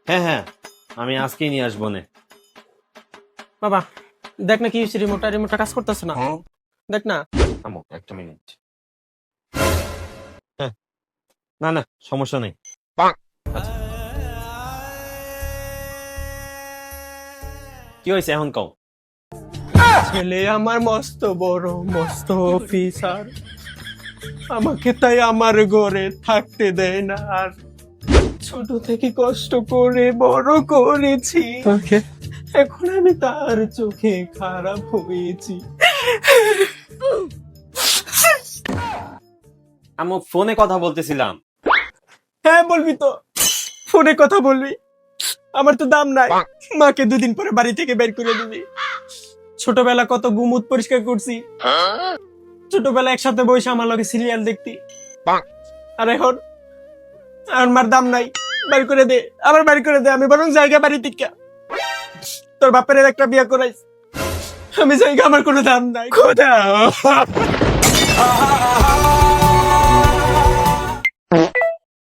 হ্যাঁ হ্যাঁ, আমি আজকেই নিয়ে আসবো নে। বাবা দেখ না কি হয়েছে, রিমোটটা কাজ করতেছে না। দেখ না। থামো একটা মিনিট। হ্যাঁ, না না সমস্যা নেই। আচ্ছা, কি হয়েছে এখন কও। ছেলে আমার মস্ত বড় মস্ত অফিসার, আমাকে তাই আমার ঘরে থাকতে দেয় না। আর ছোট থেকে কষ্ট করে বড় করেছি, এখন আমি তার চোখে খারাপ হয়েছি। আমি ফোনে কথা বলতেছিলাম। হ্যাঁ বলবি তো, ফোনে কথা বলবি, আমার তো দাম নাই। মাকে দুদিন পরে বাড়ি থেকে বের করে দিবি। ছোটবেলা কত গুমুত পরিষ্কার করছি, ছোটবেলা একসাথে বসে আমার লগে সিরিয়াল দেখতি। আর এখন আমার দাম নাই, বাড়ি করে দে, আবার বাড়ি করে দে। আমি বরং জায়গা বাড়ি থেকে তোর বাপের একটা বিয়ে করাইস, আমি জায়গা, আমার কোনো দাম নাই। খোদা